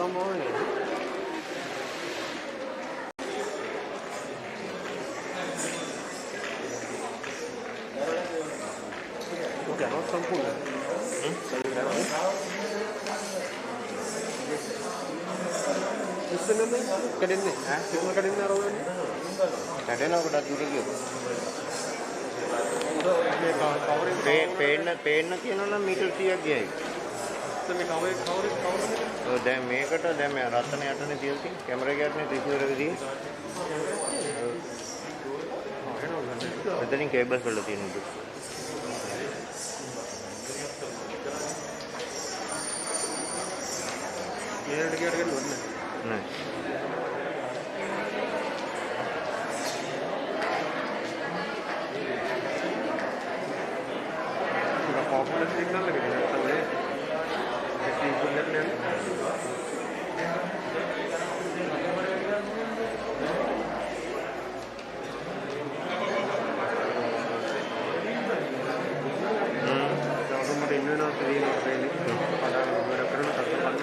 morning. Okay, not some food. Listen to me. Get in there. Get in there already. Get in over that. පේන්න කියනවා නම් metre 100ක් ගියයි. ඔව් දැන් මේකට දැන් මේ රත්න යටනේ තියලා තියෙන කැමරා එක යටනේ රිසීවර් එක තියෙන්නේ. මෙතනින් කේබල්ස් වල තියෙන උඩ. ඊළඟට කියවට ගන්න ඕනේ නෑ. popular signal lagi ni, tak boleh. Jadi bulat ni. Kalau rumah ini nak sendiri nak sendiri, pada beberapa orang tak sempat.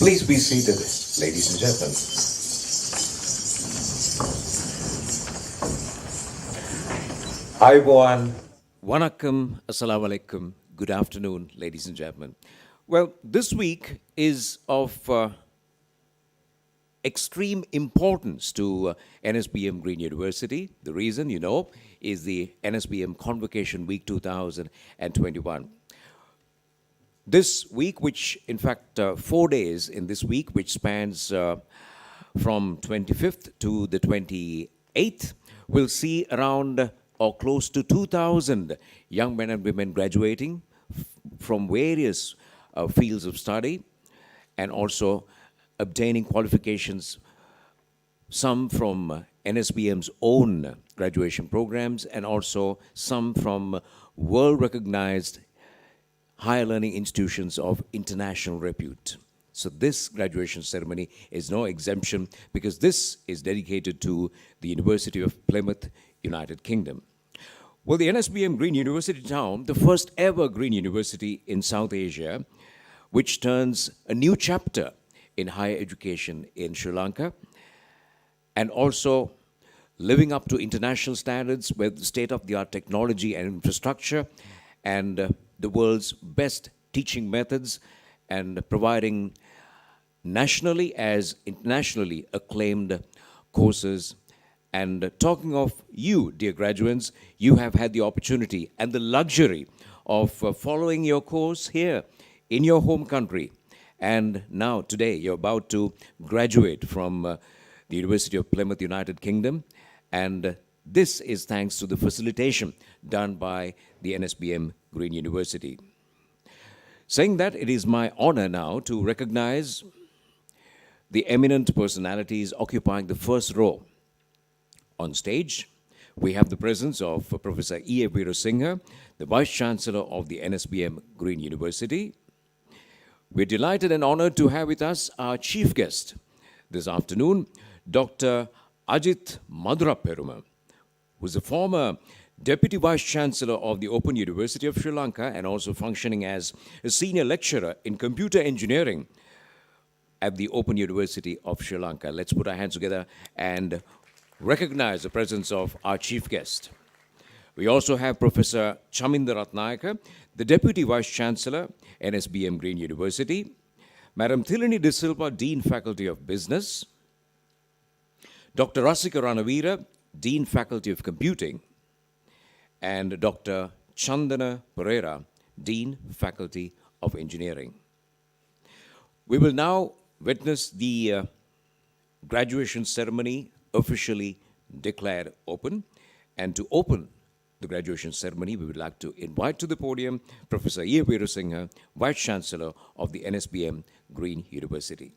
Please be seated, ladies and gentlemen. Ayubowan. Wanakkam, Assalamu alaikum. Good afternoon, ladies and gentlemen. Well, this week is of extreme importance to Nsbm Green University. The reason, you know, is the Nsbm Convocation Week 2021. This week, which in fact 4 days in this week, which spans from 25th to the 28th, will see around or close to 2,000 young men and women graduating from various fields of study and also obtaining qualifications, some from NSBM's own graduation programs and also some from world-recognized higher learning institutions of international repute. So this graduation ceremony is no exemption because this is dedicated to the University of Plymouth, United Kingdom. Well, the Nsbm Green University Town, the first ever green university in South Asia, which turns a new chapter in higher education in Sri Lanka, and also living up to international standards with state-of-the-art technology and infrastructure, and the world's best teaching methods, and providing nationally as internationally acclaimed courses. And talking of you, dear graduates, you have had the opportunity and the luxury of following your course here in your home country. And now, today, you're about to graduate from the University of Plymouth, United Kingdom. And this is thanks to the facilitation done by the Nsbm Green University. Saying that, it is my honor now to recognize the eminent personalities occupying the first row. On stage, we have the presence of Professor E. A. Veerasinghe, the Vice-Chancellor of the Nsbm Green University. We're delighted and honored to have with us our chief guest this afternoon, Dr. Ajith Madhuraperuma, who's a former Deputy Vice-Chancellor of the Open University of Sri Lanka and also functioning as a senior lecturer in computer engineering at the Open University of Sri Lanka. Let's put our hands together and recognize the presence of our chief guest. We also have Professor Chaminda Ratnayaka, the Deputy Vice-Chancellor, Nsbm Green University, Madam Thilini De Silva, Dean Faculty of Business, Dr. Rasika Ranavira, Dean Faculty of Computing, and Dr. Chandana Pereira, Dean Faculty of Engineering. We will now witness the graduation ceremony officially declared open. And to open the graduation ceremony, we would like to invite to the podium Professor E. Veerasinghe, Vice-Chancellor of the Nsbm Green University.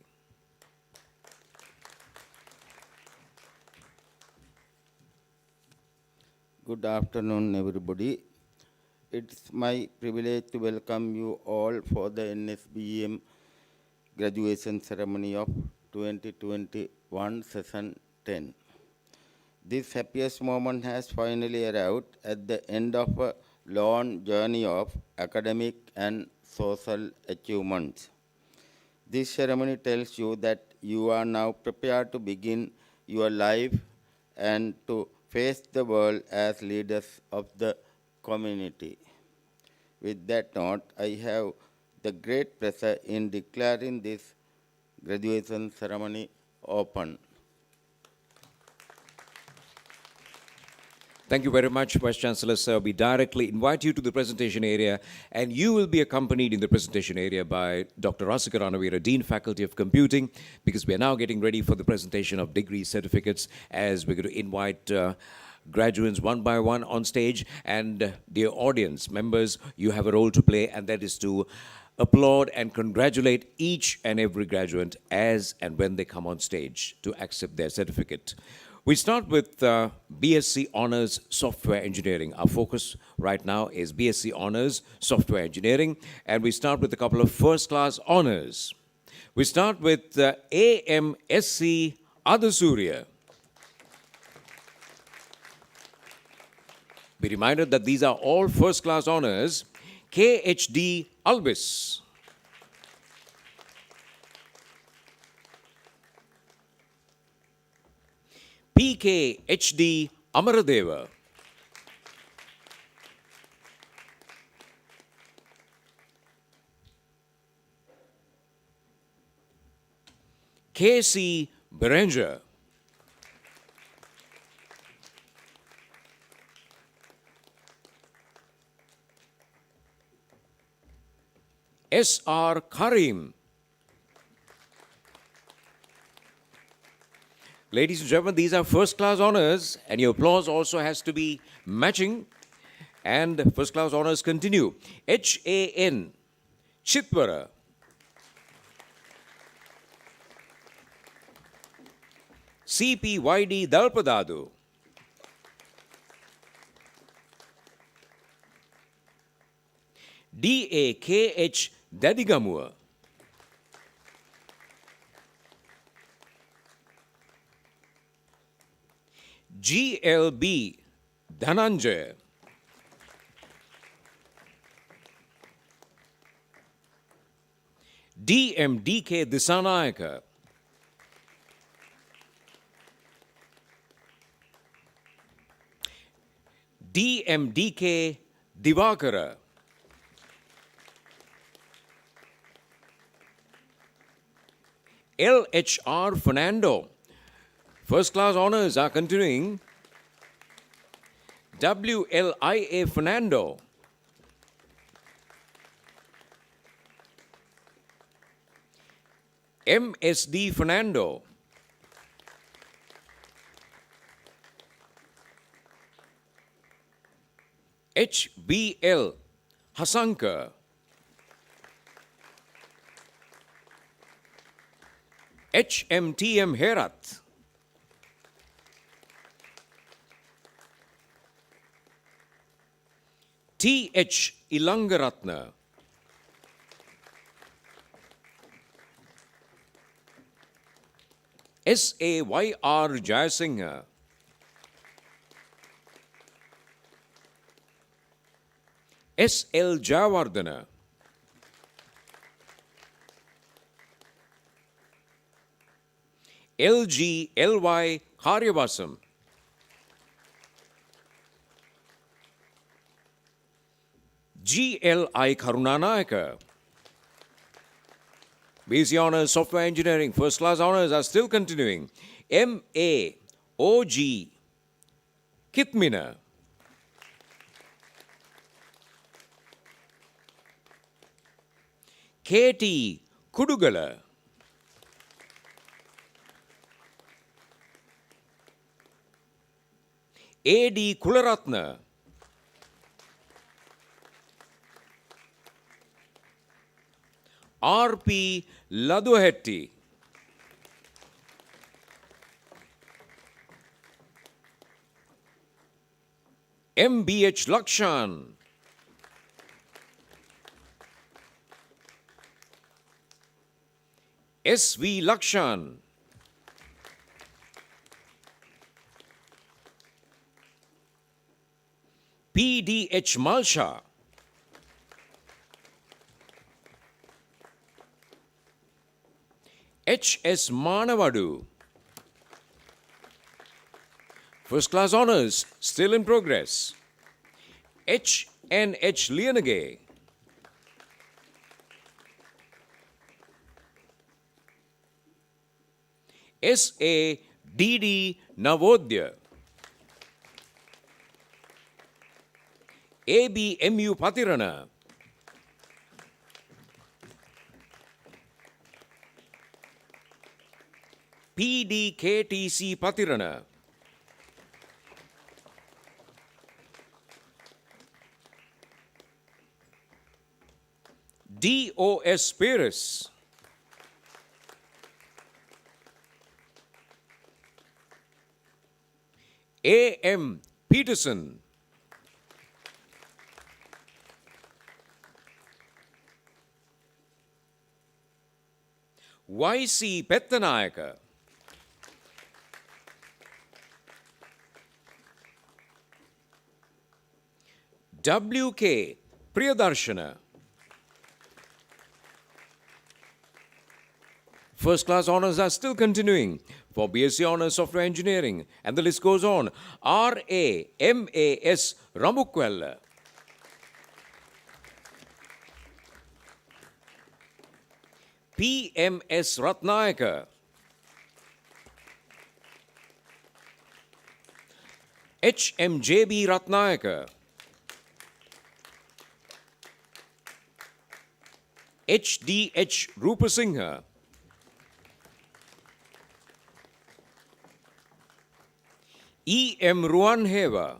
Good afternoon, everybody. It's my privilege to welcome you all for the Nsbm graduation ceremony of 2021 Session 10. This happiest moment has finally arrived at the end of a long journey of academic and social achievements. This ceremony tells you that you are now prepared to begin your life and to face the world as leaders of the community. With that note, I have the great pleasure in declaring this graduation ceremony open. Thank you very much, Vice-Chancellor, sir. We directly invite you to the presentation area, and you will be accompanied in the presentation area by Dr. Rasika Ranavira, Dean Faculty of Computing, because we are now getting ready for the presentation of degree certificates as we're going to invite graduates one by one on stage. And dear audience members, you have a role to play, and that is to applaud and congratulate each and every graduate as and when they come on stage to accept their certificate. We start with BSc Honours Software Engineering. Our focus right now is BSc Honours Software Engineering, and we start with a couple of first-class honours. We start with AMSc Adasuriya. Be reminded that these are all first-class honours. KHD Albis. D.K. H.D. Amaradeva. K.C. Berenger. S.R. Karim. Ladies and gentlemen, these are first-class honors, and your applause also has to be matching. And first-class honors continue. H.A.N. Chitwara. C.P.Y.D. Dalpadadu. D.A.K.H. Dadigamua. G.L.B. Dhananjaya. D.M.D.K. Disanayaka. D.M.D.K. Divakara. L.H.R. Fernando. First class honors are continuing. W.L.I.A. Fernando. M.S.D. Fernando. H.B.L. Hasankar. H.M.T.M. Herat. T.H. Ilangaratna. S.A.Y.R. Jayasinghe. S.L. Jayawardena. L.G. L.Y. Karyavasam. G.L.I. Karunanayaka. BC Honours, Software Engineering, First Class Honours are still continuing. M.A. O.G. Kitmina. K.T. Kudugala. A.D. Kularatna. R.P. Laduhetti. M.B.H. Lakshan. S.V. Lakshan. P.D.H. Malsha. H.S. Manavadu. First class honors still in progress. H.N.H. Lianage. S.A.D.D. Navodya. A.B.M.U. Patirana. P.D.K.T.C. Patirana. D.O.S. Paris. A.M. Peterson. Y.C. Pettanayaka. W.K. Priyadarshana. First class honors are still continuing. for BSc Honours Software Engineering. And the list goes on. RAMAS Ramukwella. PMS Ratnayaka. HMJB Ratnayaka. HDH Rupasinghe. EM Ruanheva.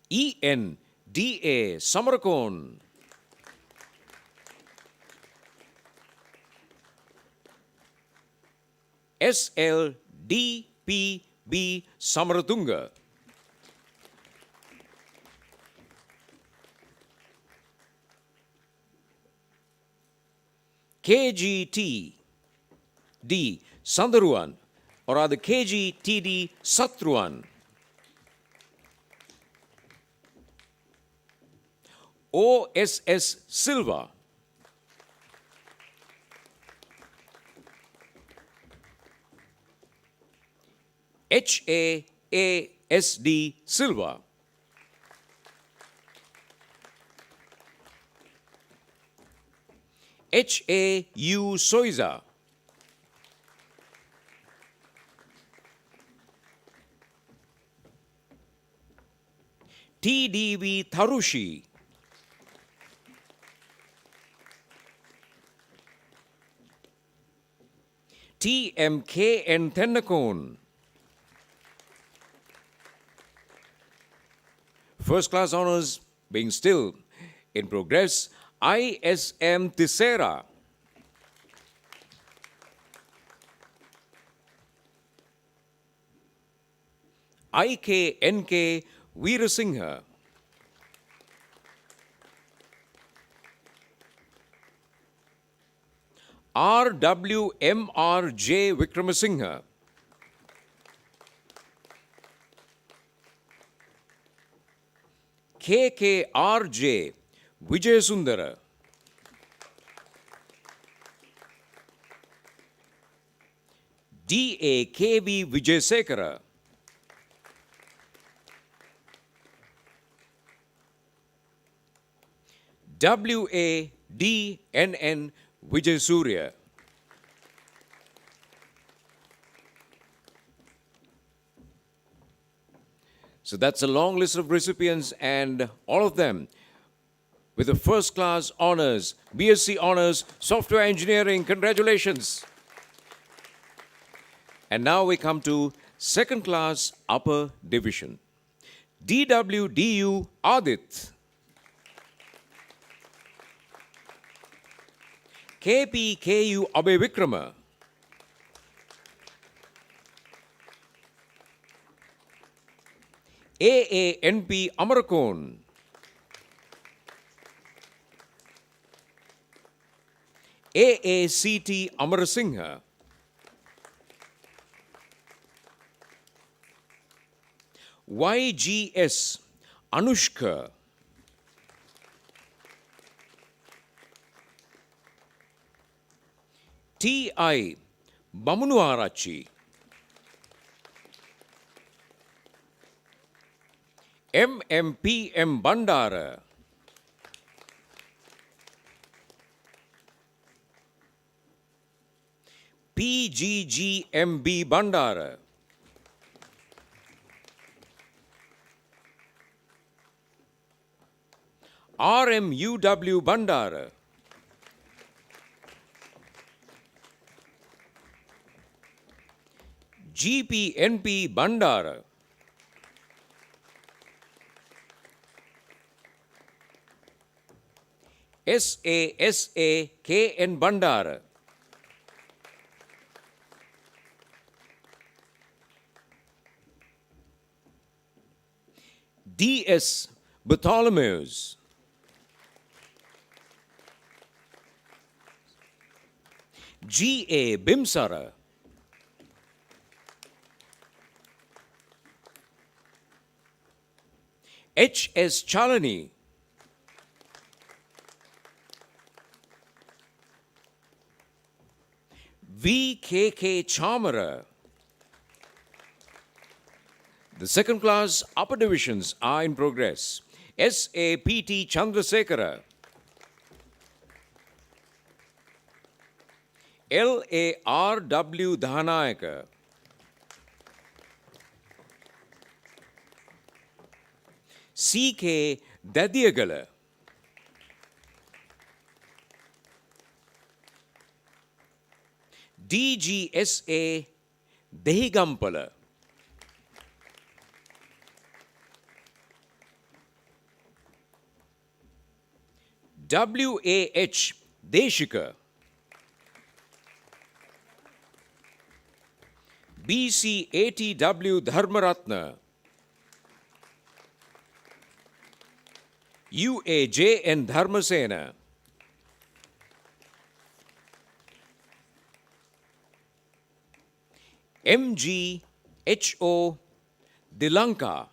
ENDA Samarakon. SLDPB Samaratunga. KGT D Sandaruan, or rather KGTD Satruan. OSS Silva. HAASD Silva. HAU Soiza. TDV Tharushi. TMKN Tennakon. First class honors being still in progress. ISM Tisera. IKNK Veerasinghe. RWMRJ Vikramasinghe. KKRJ Vijayasundara. DAKV Vijayasekara. WADNN Vijayasuriya. So that's a long list of recipients, and all of them with the first class honors, BSc Honors Software Engineering. Congratulations. And now we come to second class upper division. DWDU Adit. KPKU Abhay Vikrama. AANP Amarakon. AACT Amarasinghe. YGS Anushka. TI Bamunuarachi. MMPM Bandara. PGGMB Bandara. RMUW Bandara. GPNP Bandara. SASAKN Bandara. DS Bartholomews. GA Bimsara. HS Chalani. C.K.K. Chamara. The second class upper divisions are in progress. S.A.P.T. Chandrasekhara, L.A.R.W. Dhanayaka, C.K. Dadiyagala, D.G.S.A. Dehigampala, W.A.H. Deshika, B.C.A.T.W. Dharmaratna, U.A.J.N. Dharmasena, M.G.H.O. Dilanka,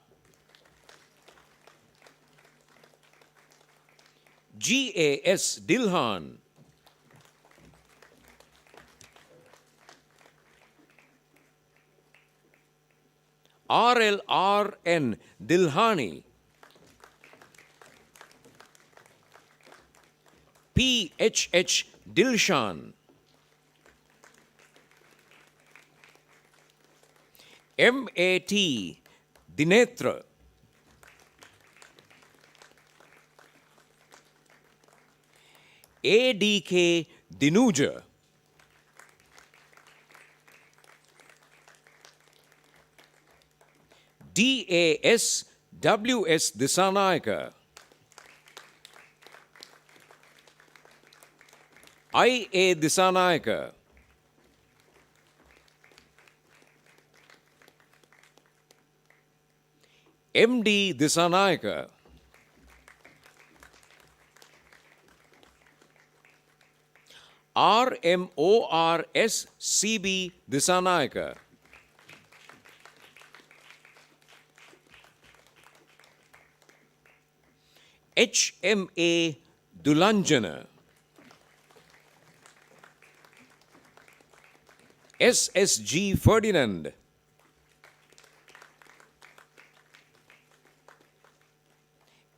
G.A.S. Dilhan, R.L.R.N. Dilhani, P.H.H. Dilshan, M.A.T. Dinetra, A.D.K. Dinuja, D.A.S. W.S. Disanayaka, I.A. Disanayaka, M.D. Disanayaka, R.M.O.R.S.C.B. Disanayaka, H.M.A. Dulanjana, S.S.G. Ferdinand,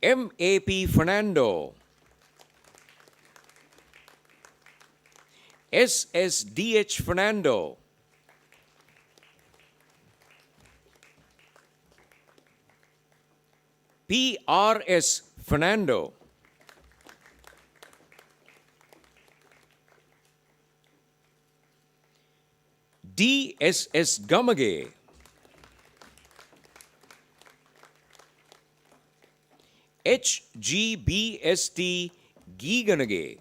M.A.P. Fernando, S.S.D.H. Fernando, P.R.S. Fernando, D.S.S. Gamage, H.G.B.S.T. Giganage,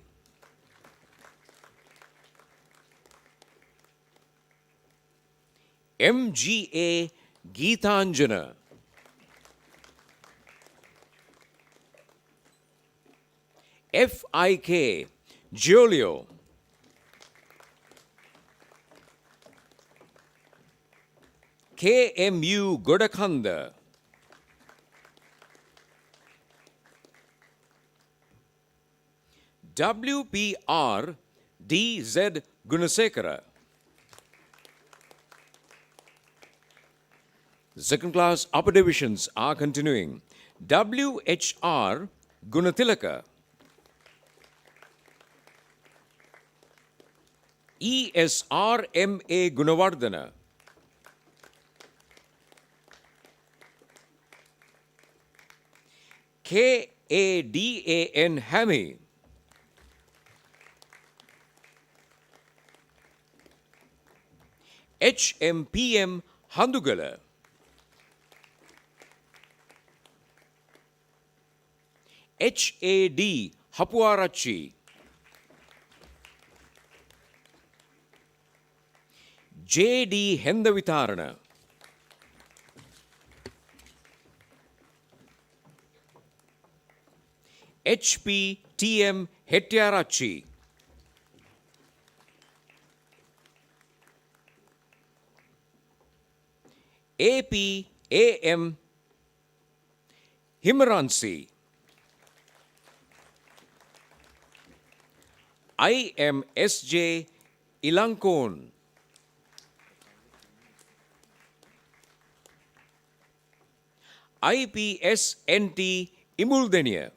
M.G.A. Geetanjana, F.I.K. Giulio, K.M.U. Godakanda, W.P.R. D.Z. Gunasekara. The second class upper divisions are continuing. W.H.R. Gunatilaka, E.S.R.M.A. Gunawardana, K.A.D.A.N. Hammy, H.M.P.M. Handugala, H.A.D. Hapuarachi, J.D. Hendavitarana, H.P.T.M. Hettiarachi, A.P.A.M. Himaransi, I.M.S.J. Ilankon, IPSNT Imuldeniya,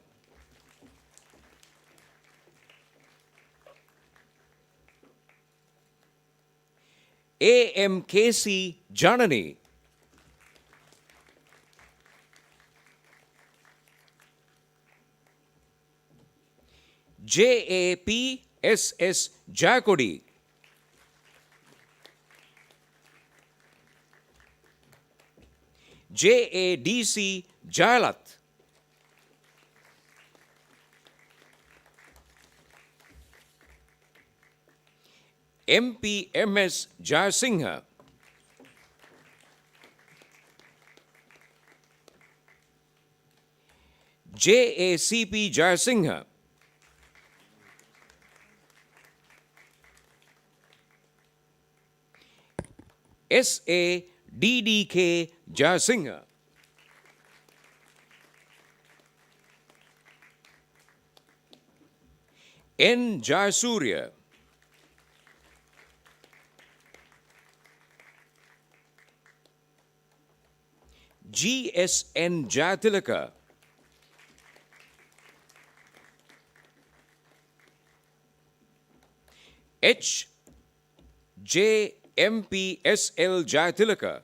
AMKC Janani, JAPSS Jakodi, JADC Jayalat, MPMS Jayasingha, JACP Jayasingha, SADDK Jayasingha, N Jayasurya, GSN Jayatilaka, HJMPSL Jayatilaka,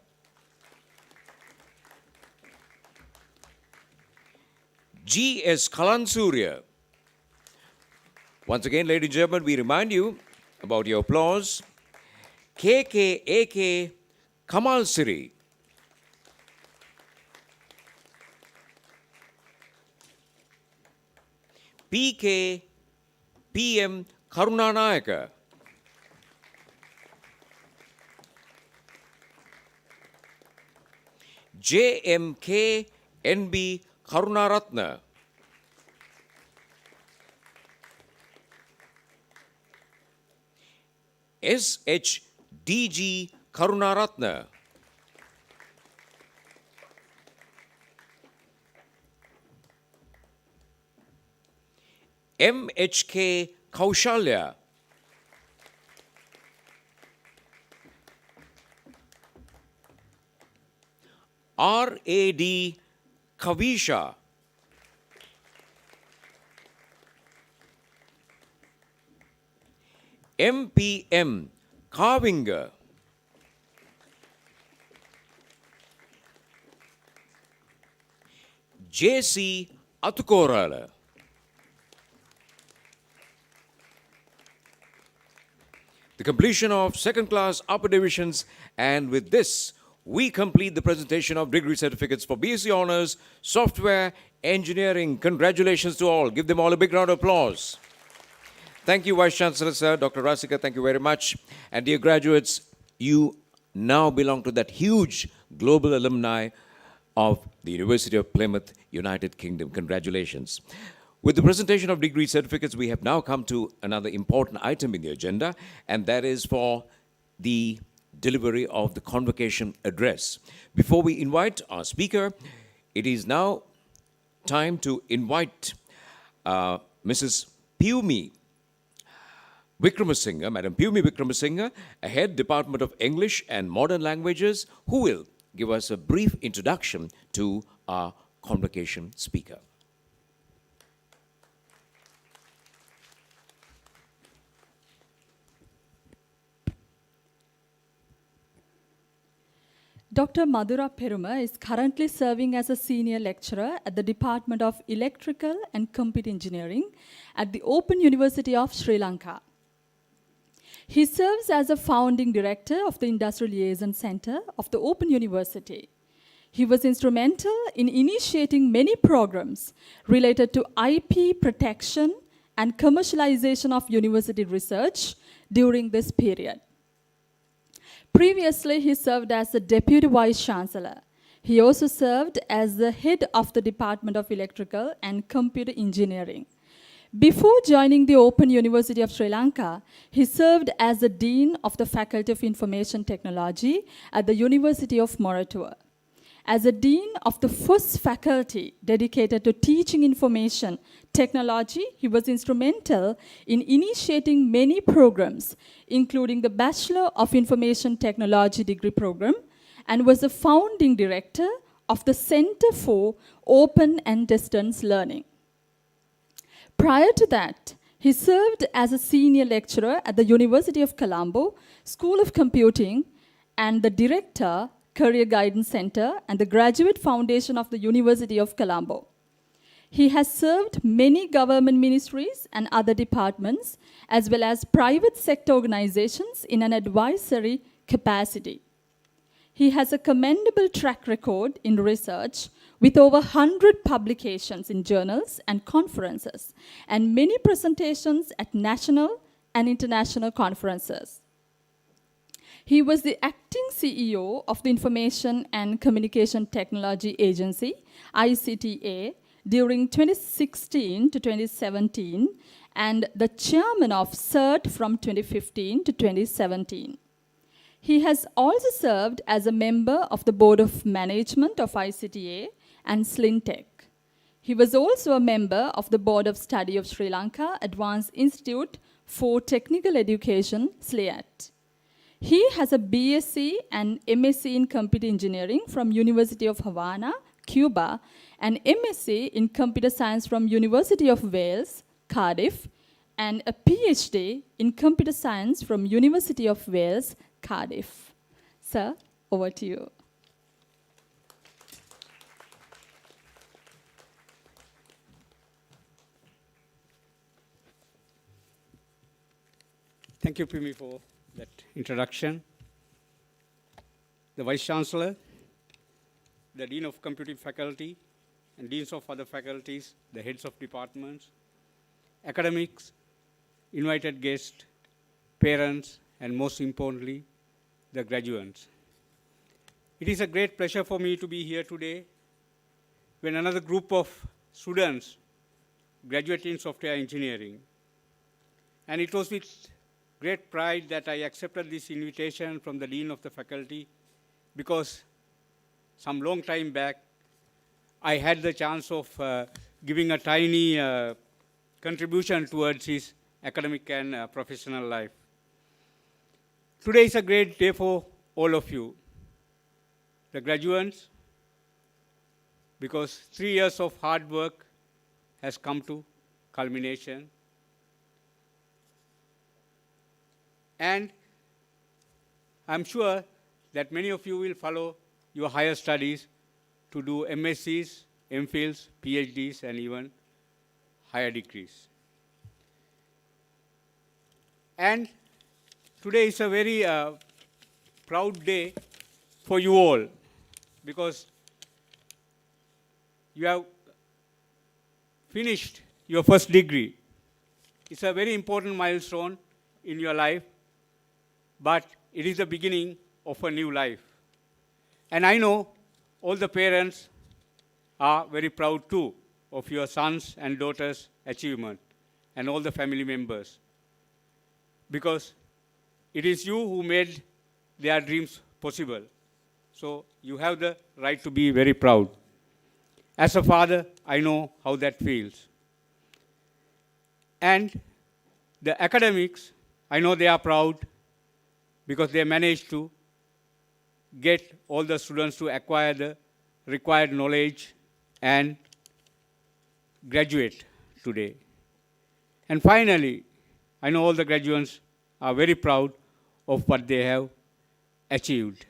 GS Kalansurya. Once again, ladies and gentlemen, we remind you about your applause. KKAK Kamal Siri, PK PM Karunanayaka, JMK NB Karunaratna, SHDG Karunaratna, MHK Kaushalya, RAD Kavisha, MPM Kavinga, JC Atukorala, the completion of second class upper divisions, and with this we complete the presentation of degree certificates for BSc Honours, Software Engineering. Congratulations to all. Give them all a big round of applause. Thank you, Vice Chancellor, Sir, Dr. Rasika, thank you very much. And dear graduates, you now belong to that huge global alumni of the University of Plymouth, United Kingdom. Congratulations. With the presentation of degree certificates, we have now come to another important item in the agenda, and that is for the delivery of the Convocation address. Before we invite our speaker, it is now time to invite Mrs. Piyumi Vikramasinghe, Madam Piyumi Vikramasinghe, Head Department of English and Modern Languages, who will give us a brief introduction to our Convocation speaker. Dr. Madhura Peruma is currently serving as a senior lecturer at the Department of Electrical and Computer Engineering at the Open University of Sri Lanka. He serves as a founding director of the Industrial Liaison Center of the Open University. He was instrumental in initiating many programs related to IP protection and commercialization of university research during this period. Previously, he served as the Deputy Vice Chancellor. He also served as the head of the Department of Electrical and Computer Engineering. Before joining the Open University of Sri Lanka, he served as the Dean of the Faculty of Information Technology at the University of Moratuwa. As a Dean of the first faculty dedicated to teaching information technology, he was instrumental in initiating many programs, including the Bachelor of Information Technology degree program, and was the founding director of the Center for Open and Distance Learning. Prior to that, he served as a senior lecturer at the University of Colombo School of Computing and the director, Career Guidance Center and the Graduate Foundation of the University of Colombo. He has served many government ministries and other departments, as well as private sector organizations in an advisory capacity. He has a commendable track record in research with over 100 publications in journals and conferences, and many presentations at national and international conferences. He was the acting CEO of the Information and Communication Technology Agency, ICTA, during 2016 to 2017, and the chairman of CERT from 2015 to 2017. He has also served as a member of the Board of Management of ICTA and Slintech. He was also a member of the Board of Study of Sri Lanka Advanced Institute for Technical Education, SLIAT. He has a BSc and MSc in Computer Engineering from University of Havana, Cuba, and MSc in Computer Science from University of Wales, Cardiff, and a PhD in Computer Science from University of Wales, Cardiff. Sir, over to you. Thank you, Pimi, for that introduction. The Vice Chancellor, the Dean of Computing Faculty, and Deans of other faculties, the heads of departments, academics, invited guests, parents, and most importantly, the graduates. It is a great pleasure for me to be here today when another group of students graduate in software engineering. And it was with great pride that I accepted this invitation from the Dean of the Faculty, because some long time back, I had the chance of giving a tiny contribution towards his academic and professional life. Today is a great day for all of you, the graduates, because 3 years of hard work has come to culmination. And I'm sure that many of you will follow your higher studies to do MScs, MPhils, PhDs, and even higher degrees. And today is a very proud day for you all, because you have finished your first degree. It's a very important milestone in your life, but it is the beginning of a new life. And I know all the parents are very proud too of your sons and daughters' achievement, and all the family members, because it is you who made their dreams possible. So you have the right to be very proud. As a father, I know how that feels. And the academics, I know they are proud because they managed to get all the students to acquire the required knowledge and graduate today. And finally, I know all the graduates are very proud of what they have achieved.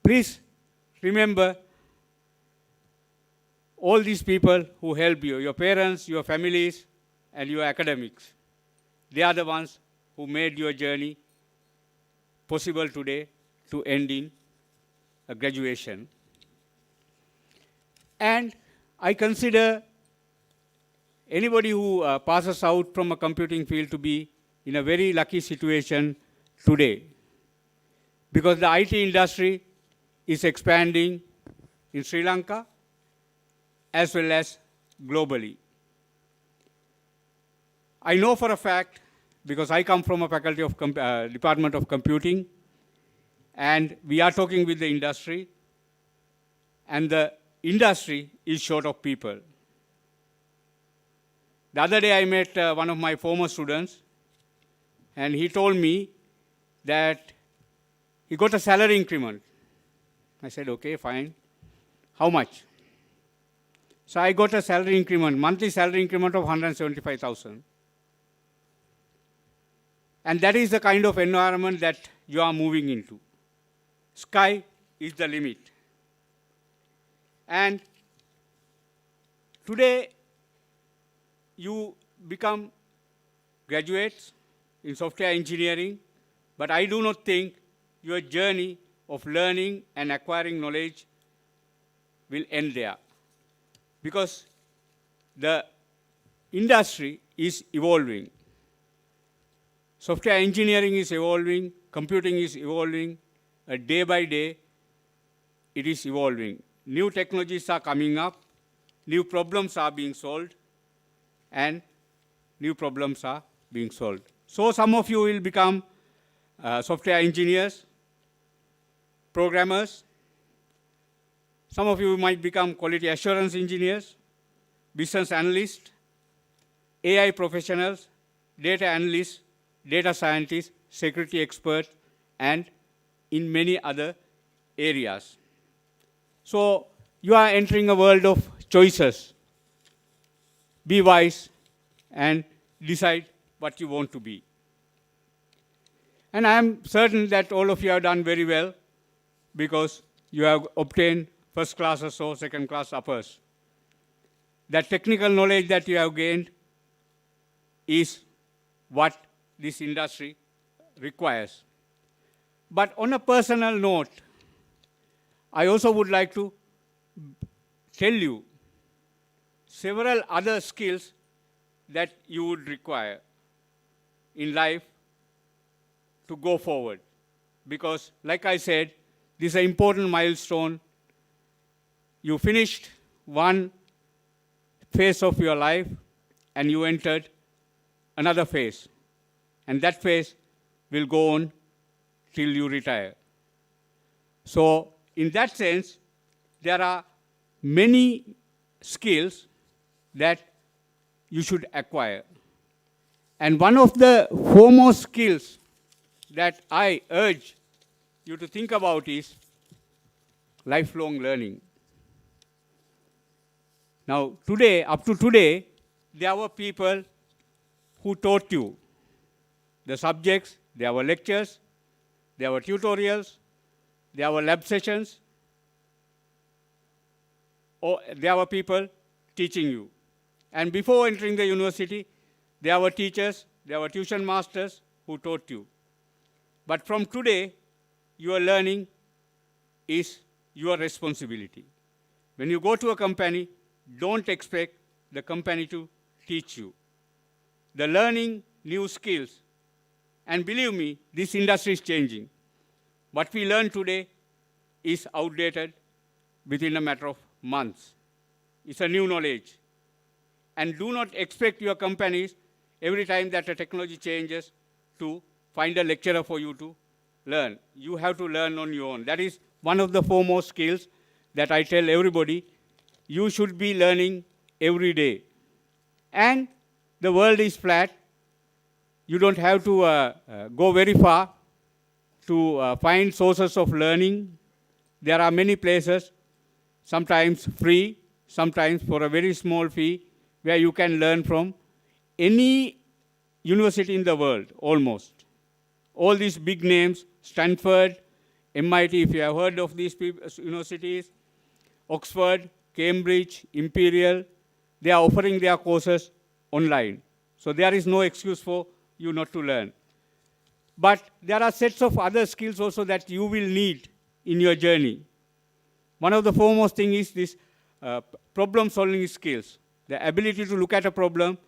Please remember all these people who help you, your parents, your families, and your academics. They are the ones who made your journey possible today to end in a graduation. And I consider anybody who passes out from a computing field to be in a very lucky situation today, because the IT industry is expanding in Sri Lanka as well as globally. I know for a fact, because I come from a faculty of Department of Computing, and we are talking with the industry, and the industry is short of people. The other day I met one of my former students, and he told me that he got a salary increment. I said, okay, fine. How much? So I got a salary increment, monthly salary increment of 175,000. And that is the kind of environment that you are moving into. Sky is the limit. And today, you become graduates in software engineering, but I do not think your journey of learning and acquiring knowledge will end there. Because the industry is evolving. Software engineering is evolving, computing is evolving, day by day it is evolving. New technologies are coming up, new problems are being solved, and new problems are being solved. So some of you will become software engineers, programmers. Some of you might become quality assurance engineers, business analysts, AI professionals, data analysts, data scientists, security experts, and in many other areas. So you are entering a world of choices. Be wise and decide what you want to be. And I am certain that all of you have done very well because you have obtained first class or so, second class uppers. That technical knowledge that you have gained is what this industry requires. But on a personal note, I also would like to tell you several other skills that you would require in life to go forward. Because, like I said, this is an important milestone. You finished one phase of your life and you entered another phase. And that phase will go on till you retire. So, in that sense, there are many skills that you should acquire. And one of the foremost skills that I urge you to think about is lifelong learning. Now, today, up to today, there were people who taught you the subjects, there were lectures, there were tutorials, there were lab sessions, or there were people teaching you. And before entering the university, there were teachers, there were tuition masters who taught you. But from today, your learning is your responsibility. When you go to a company, don't expect the company to teach you. The learning new skills, and believe me, this industry is changing. What we learn today is outdated within a matter of months. It's a new knowledge. And do not expect your companies, every time that a technology changes, to find a lecturer for you to learn. You have to learn on your own. That is one of the foremost skills that I tell everybody. You should be learning every day. And the world is flat. You don't have to go very far to find sources of learning. There are many places, sometimes free, sometimes for a very small fee, where you can learn from any university in the world, almost. All these big names, Stanford, MIT, if you have heard of these universities, Oxford, Cambridge, Imperial, they are offering their courses online. So there is no excuse for you not to learn. But there are sets of other skills also that you will need in your journey. One of the foremost things is this problem-solving skills, the ability to look at a problem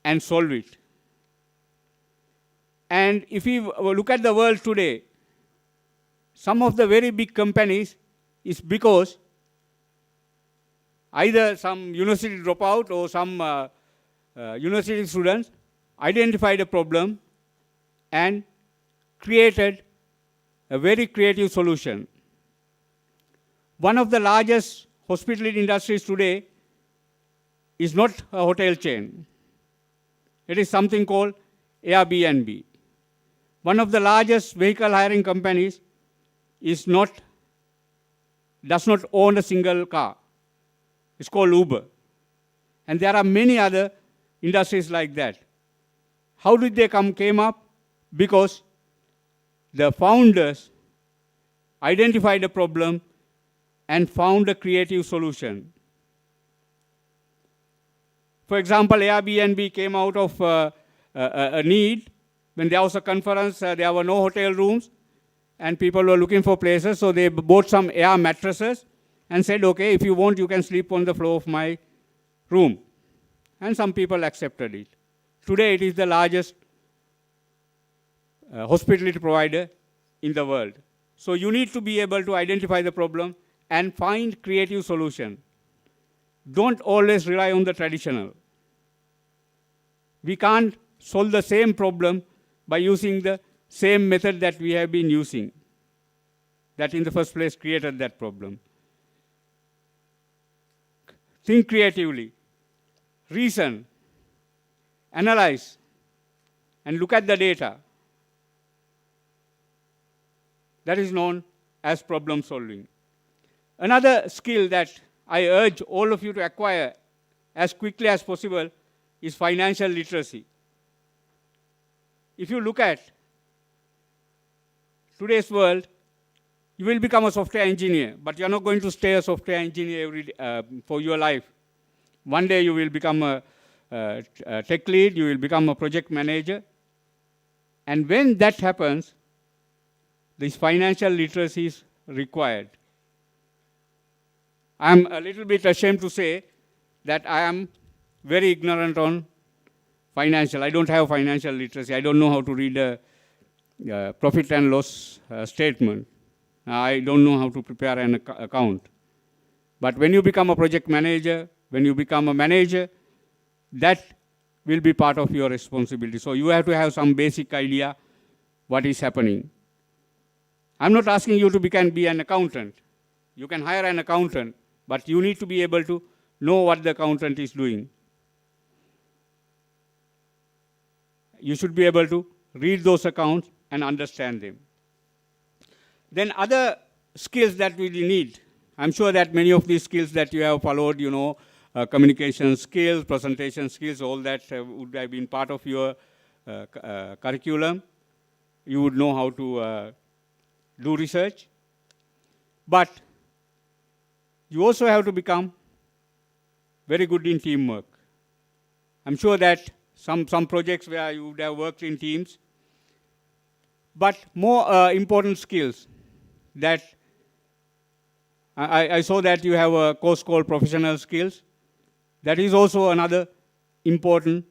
and solve it. And if you look at the world today, some of the very big companies is because either some university dropout or some university students identified a problem and created a very creative solution. One of the largest hospitality industries today is not a hotel chain. It is something called Airbnb. One of the largest vehicle hiring companies is not does not own a single car. It's called Uber. And there are many other industries like that. How did they came up? Because the founders identified a problem and found a creative solution. For example, Airbnb came out of a need. When there was a conference, there were no hotel rooms, and people were looking for places, so they bought some air mattresses and said, okay, if you want, you can sleep on the floor of my room. And some people accepted it. Today, it is the largest hospitality provider in the world. So you need to be able to identify the problem and find creative solution. Don't always rely on the traditional. We can't solve the same problem by using the same method that we have been using, that in the first place created that problem. Think creatively, reason, analyze, and look at the data. That is known as problem solving. Another skill that I urge all of you to acquire as quickly as possible is financial literacy. If you look at today's world, you will become a software engineer, but you're not going to stay a software engineer for your life. One day you will become a tech lead, you will become a project manager. And when that happens, this financial literacy is required. I'm a little bit ashamed to say that I am very ignorant on financial. I don't have financial literacy. I don't know how to read a profit and loss statement. I don't know how to prepare an account. But when you become a project manager, when you become a manager, that will be part of your responsibility. So you have to have some basic idea what is happening. I'm not asking you to be an accountant. You can hire an accountant, but you need to be able to know what the accountant is doing. You should be able to read those accounts and understand them. Then other skills that we need. I'm sure that many of these skills that you have followed, communication skills, presentation skills, all that would have been part of your curriculum. You would know how to do research. But you also have to become very good in teamwork. I'm sure that some projects where you would have worked in teams, but more important skills that I saw that you have a course called professional skills. That is also another important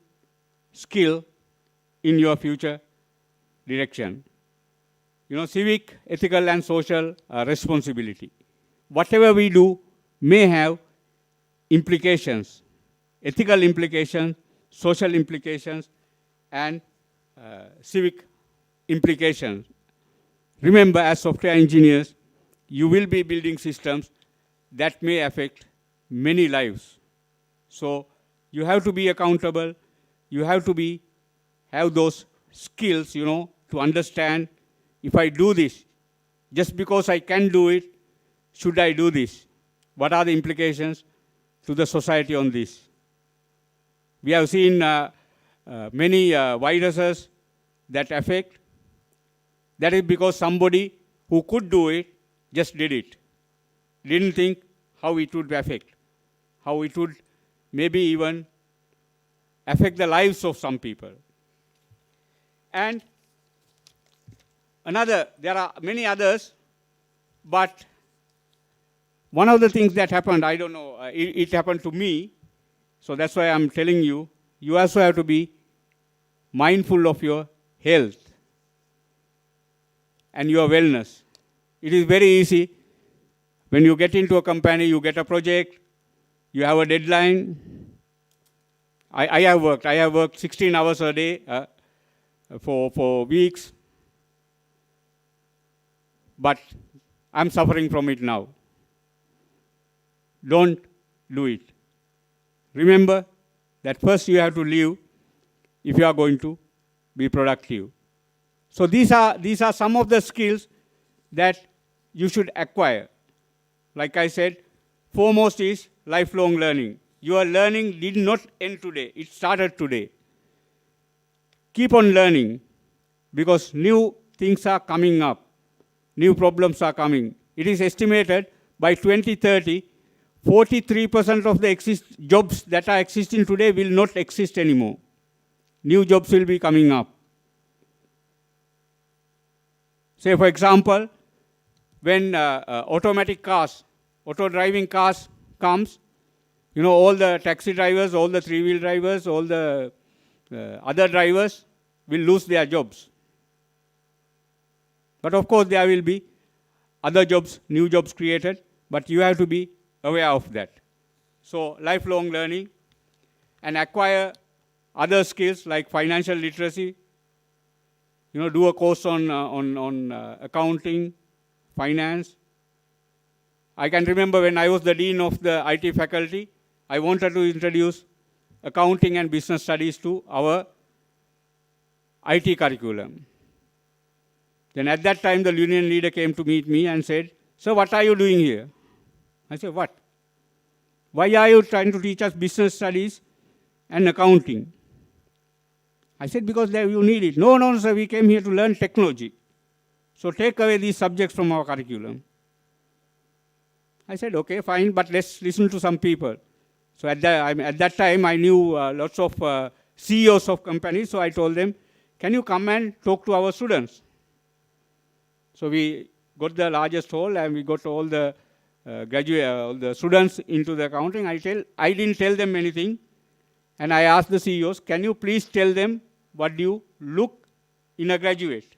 skill in your future direction. Civic, ethical, and social responsibility. Whatever we do may have implications, ethical implications, social implications, and civic implications. Remember, as software engineers, you will be building systems that may affect many lives. So you have to be accountable. You have to have those skills, to understand, if I do this, just because I can do it, should I do this? What are the implications to the society on this? We have seen many viruses that affect. That is because somebody who could do it just did it. Didn't think how it would affect, how it would maybe even affect the lives of some people. And there are many others, but one of the things that happened, I don't know, it happened to me, so that's why I'm telling you, you also have to be mindful of your health and your wellness. It is very easy. When you get into a company, you get a project, you have a deadline. I have worked 16 hours a day for weeks, but I'm suffering from it now. Don't do it. Remember that first you have to live if you are going to be productive. So these are some of the skills that you should acquire. like I said, foremost is lifelong learning. Your learning did not end today. It started today. Keep on learning because new things are coming up. New problems are coming. It is estimated by 2030, 43% of the jobs that are existing today will not exist anymore. New jobs will be coming up. Say, for example, when automatic cars, auto-driving cars comes, you know, all the taxi drivers, all the three-wheel drivers, all the other drivers will lose their jobs. But of course, there will be other jobs, new jobs created, but you have to be aware of that. So, lifelong learning and acquire other skills like financial literacy, you know, do a course on accounting, finance. I can remember when I was the dean of the IT faculty, I wanted to introduce accounting and business studies to our IT curriculum. Then at that time, the union leader came to meet me and said, "Sir, what are you doing here?" I said, "What? Why are you trying to teach us business studies and accounting?" I said, "Because you need it." No, sir, we came here to learn technology. So take away these subjects from our curriculum. I said, "Okay, fine, but let's listen to some people." So at that time, I knew lots of CEOs of companies, so I told them, "Can you come and talk to our students?" So we got the largest hall and we got all the all the students into the accounting. I didn't tell them anything. And I asked the CEOs, "Can you please tell them what do you look in a graduate?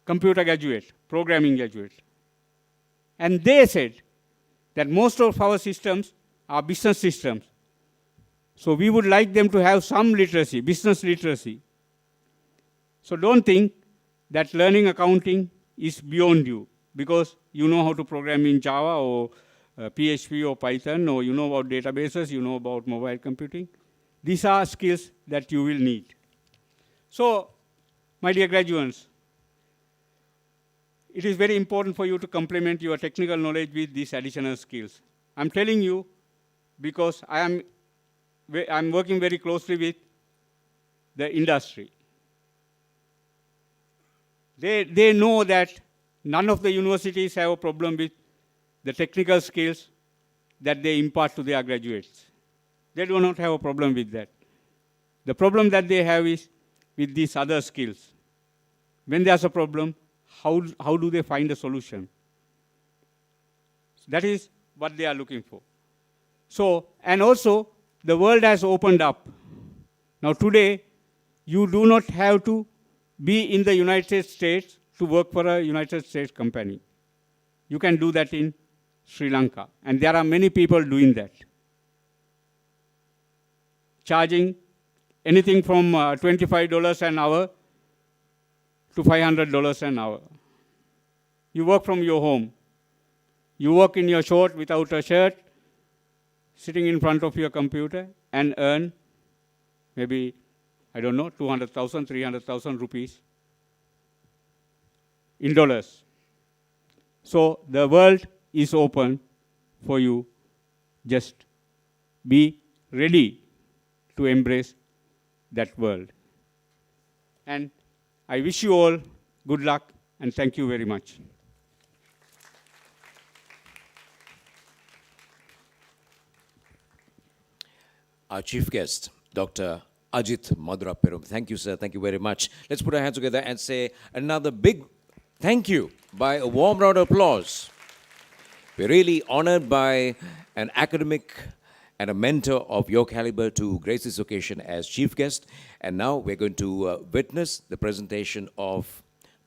Computer graduate, programming graduate." And they said that most of our systems are business systems. So we would like them to have some literacy, business literacy. So don't think that learning accounting is beyond you because you know how to program in Java or PHP or Python, or you know about databases, you know about mobile computing. These are skills that you will need. So, my dear graduates, it is very important for you to complement your technical knowledge with these additional skills. I'm telling you because I'm working very closely with the industry. They know that none of the universities have a problem with the technical skills that they impart to their graduates. They do not have a problem with that. The problem that they have is with these other skills. When there's a problem, how do they find a solution? That is what they are looking for. So, and also, the world has opened up. Now today, you do not have to be in the United States to work for a United States company. You can do that in Sri Lanka. And there are many people doing that. Charging anything from $25 an hour to $500 an hour. You work from your home. You work in your short without a shirt, sitting in front of your computer and earn maybe, I don't know, 200,000, 300,000 rupees in dollars. So the world is open for you. Just be ready to embrace that world. And I wish you all good luck and thank you very much. Our chief guest, Dr. Ajith Maduraperum. Thank you, sir. Thank you very much. Let's put our hands together and say another big thank you by a warm round of applause. We're really honored by an academic and a mentor of your caliber to grace this occasion as chief guest. And now we're going to witness the presentation of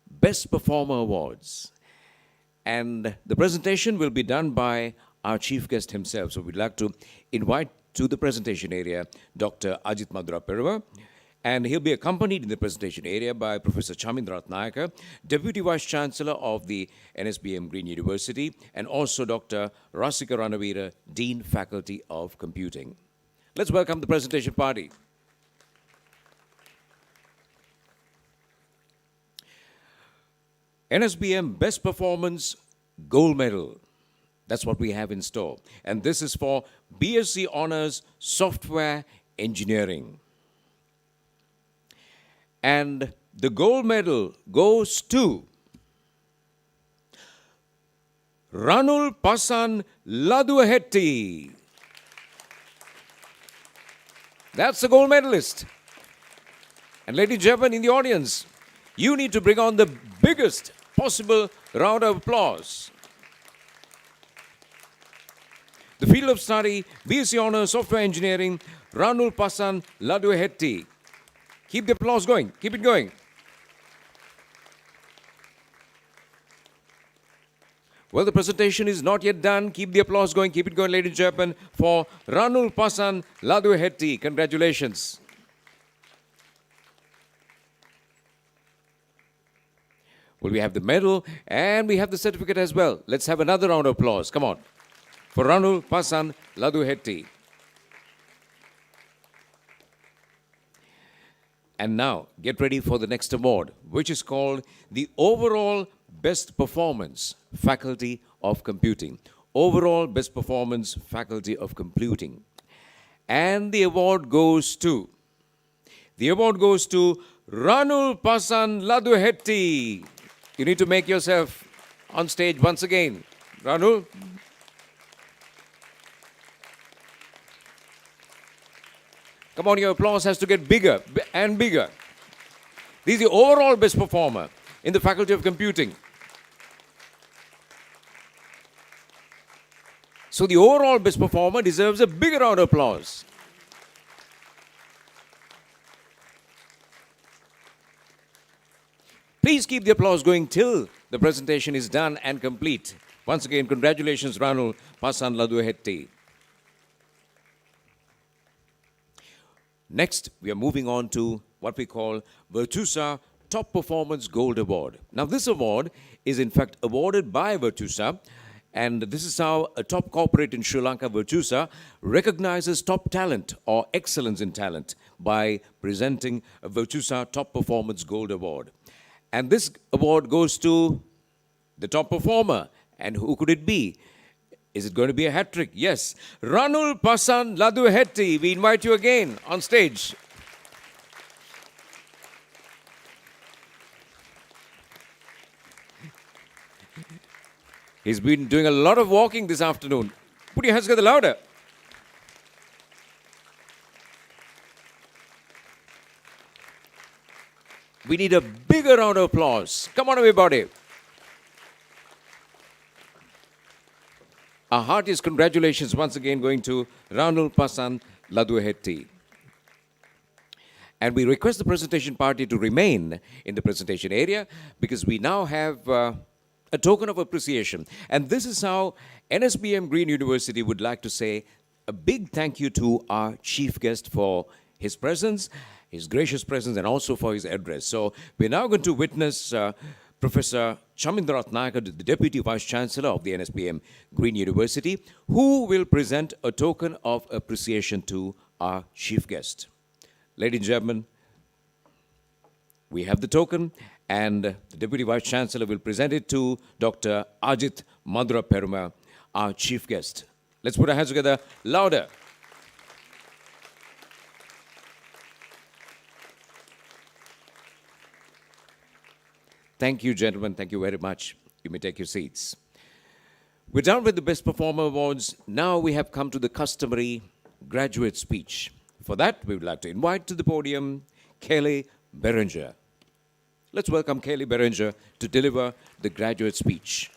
Best Performer Awards. And the presentation will be done by our chief guest himself. So we'd like to invite to the presentation area Dr. Ajith Maduraperum. And he'll be accompanied in the presentation area by Professor Chamindra Ratnayaka, Deputy Vice Chancellor of the Nsbm Green University, and also Dr. Rasika Ranavira, Dean, Faculty of Computing. Let's welcome the presentation party. Nsbm Best Performance gold medal. That's what we have in store. And this is for BSc Honors Software Engineering. And the gold medal goes to Ranul Pasan Laduhetti. That's the gold medalist. And ladies and gentlemen in the audience, you need to bring on the biggest possible round of applause. The field of study, BSc Honours Software Engineering, Ranul Pasan Laduhetti. Keep the applause going. Keep it going. Well, the presentation is not yet done. Keep the applause going. Keep it going, ladies and gentlemen, for Ranul Pasan Laduhetti. Congratulations. Well, we have the medal and we have the certificate as well. Let's have another round of applause. Come on. For Ranul Pasan Laduhetti. And now, get ready for the next award, which is called the Overall Best Performance Faculty of Computing. Overall Best Performance Faculty of Computing. And the award goes to Ranul Pasan Laduhetti. You need to make yourself on stage once again. Ranul. Come on, your applause has to get bigger and bigger. This is the overall best performer in the Faculty of Computing. So the overall best performer deserves a bigger round of applause. Please keep the applause going till the presentation is done and complete. Once again, congratulations, Ranul Pasan Laduhetti. Next, we are moving on to what we call Virtusa Top Performance Gold Award. Now, this award is in fact awarded by Virtusa, and this is how a top corporate in Sri Lanka, Virtusa, recognizes top talent or excellence in talent by presenting a Virtusa Top Performance Gold Award. And this award goes to the top performer. And who could it be? Is it going to be a hat trick? Yes. Ranul Pasan Laduhetti. We invite you again on stage. He's been doing a lot of walking this afternoon. Put your hands together louder. We need a bigger round of applause. Come on, everybody. Our heartiest congratulations once again going to Ranul Pasan Laduhetti. And we request the presentation party to remain in the presentation area because we now have a token of appreciation. And this is how Nsbm Green University would like to say a big thank you to our chief guest for his presence, his gracious presence, and also for his address. So we're now going to witness Professor Chamindra Ratnayaka, the Deputy Vice-Chancellor of the Nsbm Green University, who will present a token of appreciation to our chief guest. Ladies and gentlemen, we have the token, and the Deputy Vice-Chancellor will present it to Dr. Ajit Madra Peruma, our chief guest. Let's put our hands together louder. Thank you, gentlemen. Thank you very much. You may take your seats. We're done with the Best Performer Awards. Now we have come to the customary graduate speech. For that, we would like to invite to the podium Kelly Berenger. Let's welcome Kelly Berenger to deliver the graduate speech.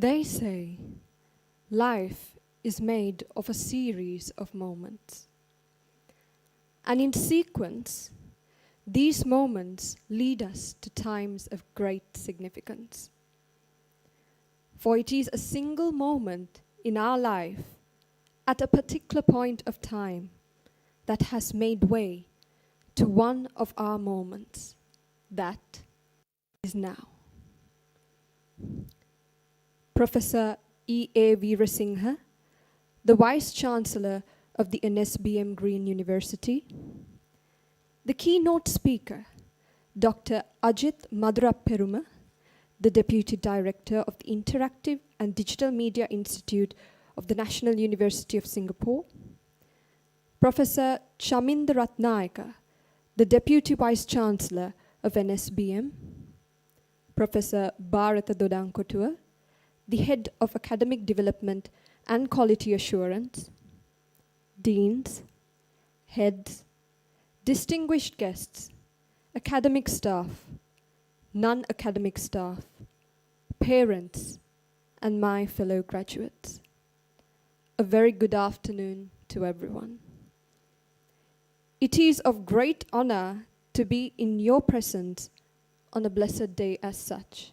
They say life is made of a series of moments. And in sequence, These moments lead us to times of great significance. For it is a single moment in our life at a particular point of time that has made way to one of our moments. That is now. Professor E.A. Veerasinghe, the Vice Chancellor of the Nsbm Green University, the keynote speaker, Dr. Ajith Madurapperuma, the Deputy Director of the Interactive and Digital Media Institute of the National University of Singapore, Professor Chaminda Ratnayaka, the Deputy Vice Chancellor of Nsbm, Professor Bharata Dodankotua, the Head of Academic Development and Quality Assurance, deans, heads, distinguished guests, academic staff, non-academic staff, parents, and my fellow graduates. A very good afternoon to everyone. It is of great honor to be in your presence on a blessed day as such.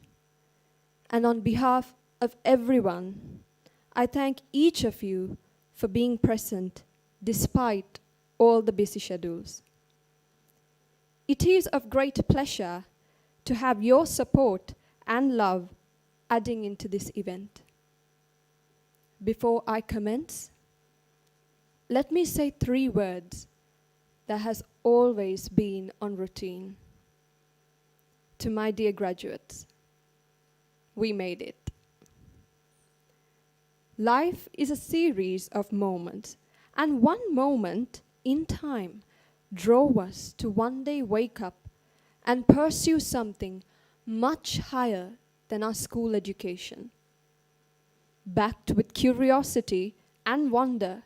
And on behalf of everyone, I thank each of you for being present despite all the busy schedules. It is of great pleasure to have your support and love adding into this event. Before I commence, let me say 3 words that has always been on routine. To my dear graduates, we made it. Life is a series of moments, and one moment in time drove us to one day wake up and pursue something much higher than our school education. Backed with curiosity and wonder,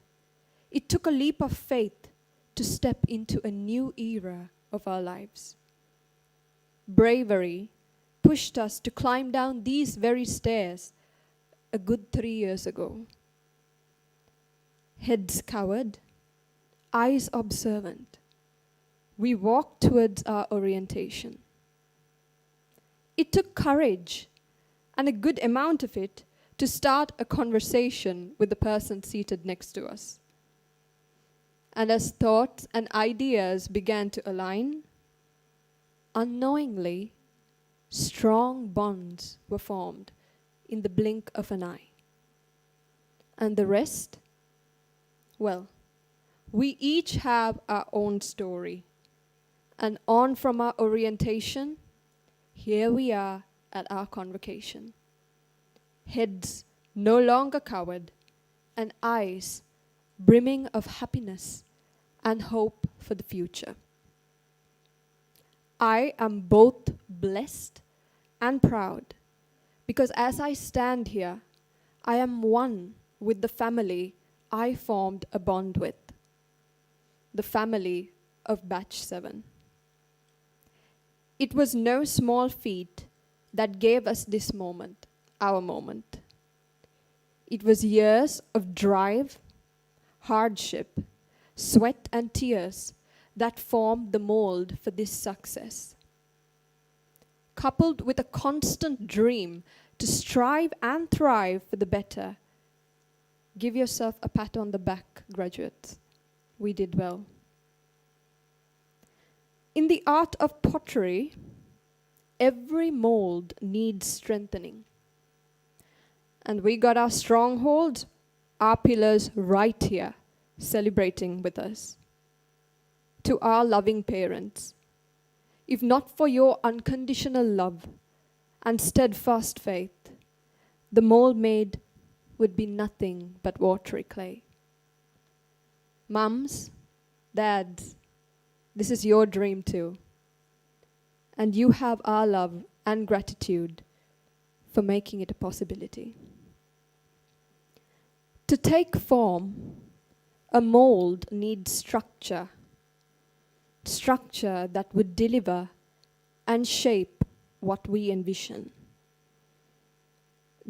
it took a leap of faith to step into a new era of our lives. Bravery pushed us to climb down these very stairs a good 3 years ago. Heads covered, eyes observant, we walked towards our orientation. It took courage, and a good amount of it, to start a conversation with the person seated next to us. And as thoughts and ideas began to align, unknowingly, strong bonds were formed in the blink of an eye. And the rest? Well, we each have our own story. And on from our orientation, here we are at our convocation. Heads no longer covered, and eyes brimming of happiness and hope for the future. I am both blessed and proud, because as I stand here, I am one with the family I formed a bond with, the family of Batch 7. It was no small feat that gave us this moment, our moment. It was years of drive, hardship, sweat and tears that formed the mold for this success. Coupled with a constant dream to strive and thrive for the better, give yourself a pat on the back, graduates. We did well. In the art of pottery, every mold needs strengthening. And we got our strongholds, our pillars right here, celebrating with us. To our loving parents, if not for your unconditional love and steadfast faith, the mold made would be nothing but watery clay. Mums, dads, this is your dream too. And you have our love and gratitude for making it a possibility. To take form, a mold needs structure. Structure that would deliver and shape what we envision.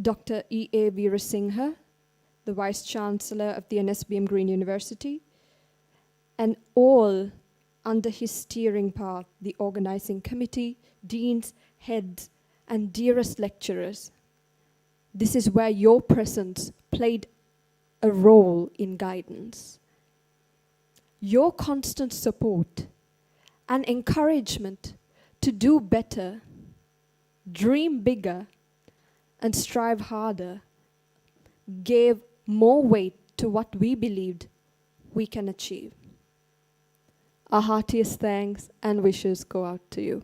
Dr. E.A. Veerasinghe, the Vice Chancellor of the Nsbm Green University, and all under his steering path the organizing committee, deans, heads, and dearest lecturers. This is where your presence played a role in guidance. Your constant support and encouragement to do better, dream bigger, and strive harder gave more weight to what we believed we can achieve. Our heartiest thanks and wishes go out to you.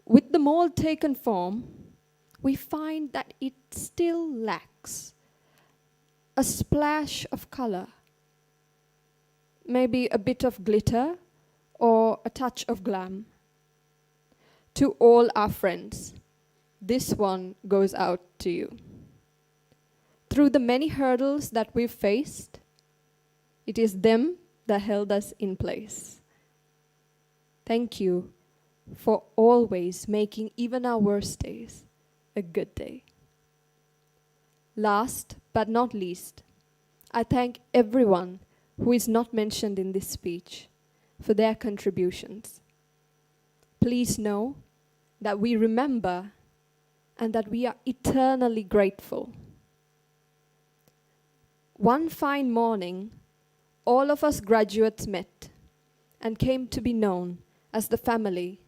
With the mold taken form, we find that it still lacks a splash of color, maybe a bit of glitter or a touch of glam. To all our friends, this one goes out to you. Through the many hurdles that we've faced, it is them that held us in place. Thank you for always making even our worst days a good day. Last but not least, I thank everyone who is not mentioned in this speech for their contributions. Please know that we remember and that we are eternally grateful. One fine morning, all of us graduates met and came to be known as the family,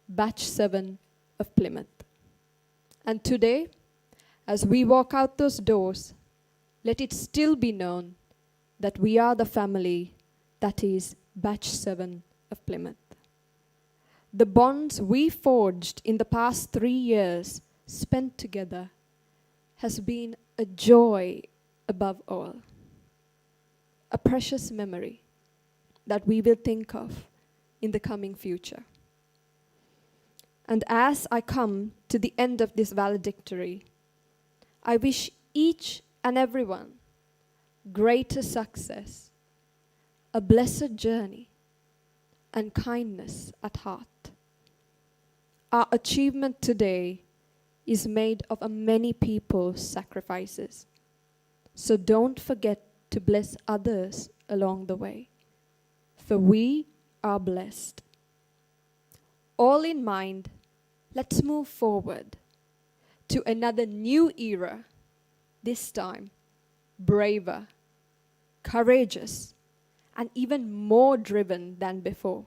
Batch 7 of Plymouth. And today, as we walk out those doors, let it still be known that we are the family that is Batch 7 of Plymouth. The bonds we forged in the past 3 years spent together has been a joy above all, a precious memory that we will think of in the coming future. And as I come to the end of this valedictory, I wish each and everyone greater success, a blessed journey, and kindness at heart. Our achievement today is made of a many people's sacrifices. So don't forget to bless others along the way, for we are blessed. All in mind, let's move forward to another new era, this time braver, courageous, and even more driven than before.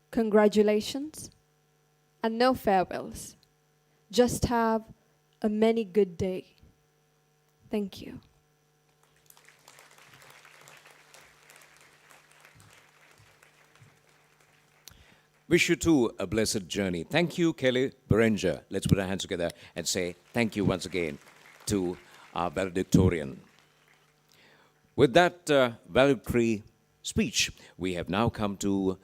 Congratulations, and no farewells. Just have a many good day. Thank you. Wish you too a blessed journey. Thank you, Kelly Berenger. Let's put our hands together and say thank you once again to our valedictorian. With that valedictory speech, we have now come to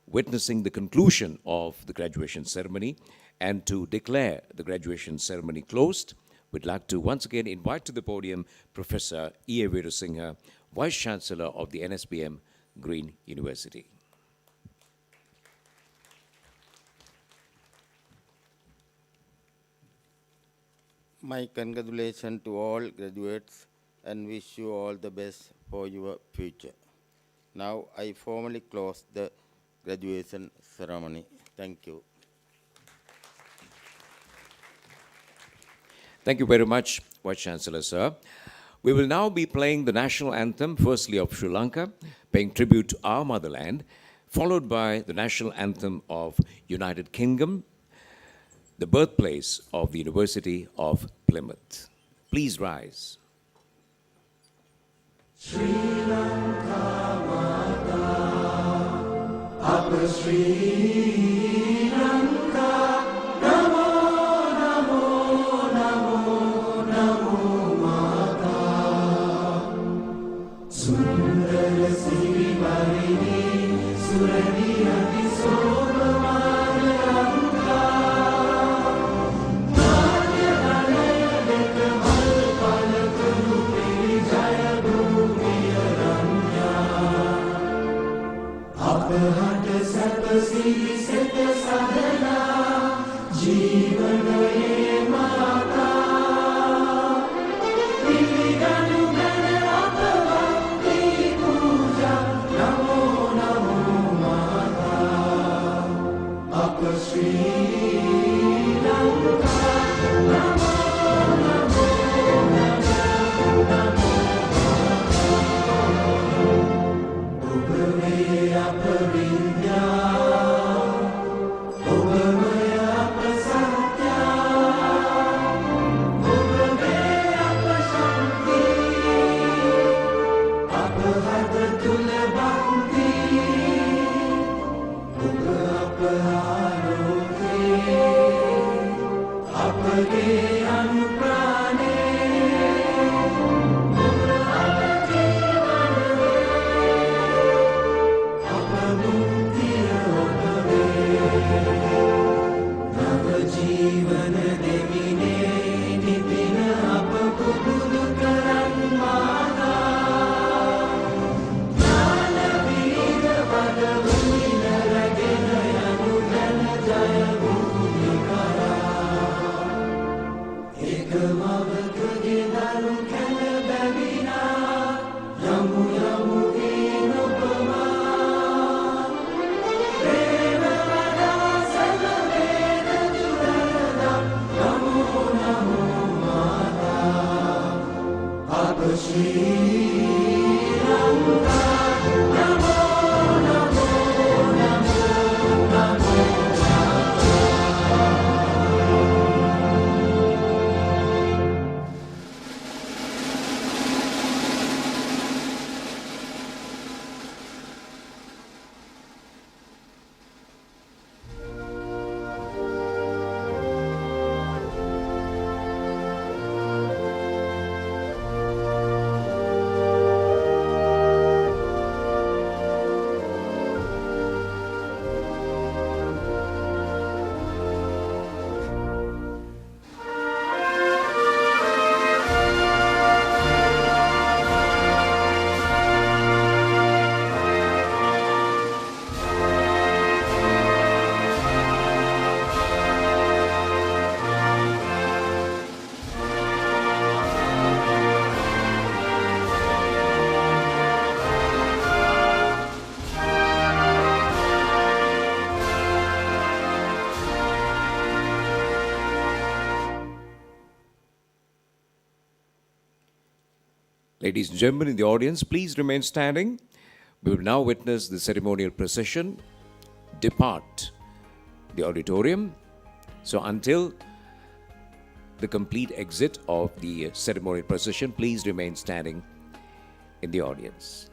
witnessing the conclusion of the graduation ceremony. And to declare the graduation ceremony closed, we'd like to once again invite to the podium Professor E.A. Veerasinghe, Vice-Chancellor of the Nsbm Green University. My congratulations to all graduates and wish you all the best for your future. Now I formally close the graduation ceremony. Thank you. Thank you very much, Vice-Chancellor, sir. We will now be playing the national anthem, firstly of Sri Lanka, paying tribute to our motherland, followed by the national anthem of United Kingdom, the birthplace of the University of Plymouth. Please rise. Sri Lanka Mata, Upper Sri Lanka, Namo, Namo, Namo, Namo Mata. Sundara Siri Marini, Surani Ati Sobhamana Lanka. Madhya Nalaya Dekamal Palakuru Piri Jaya Bhumiya Ramya. Apahata Sapa Siri Seta Sadhana, Jeevanaye Mata. Pilidanu Gana Apavakti Puja. Ladies and gentlemen in the audience, please remain standing. We will now witness the ceremonial procession depart the auditorium. So until the complete exit of the ceremonial procession, please remain standing in the audience.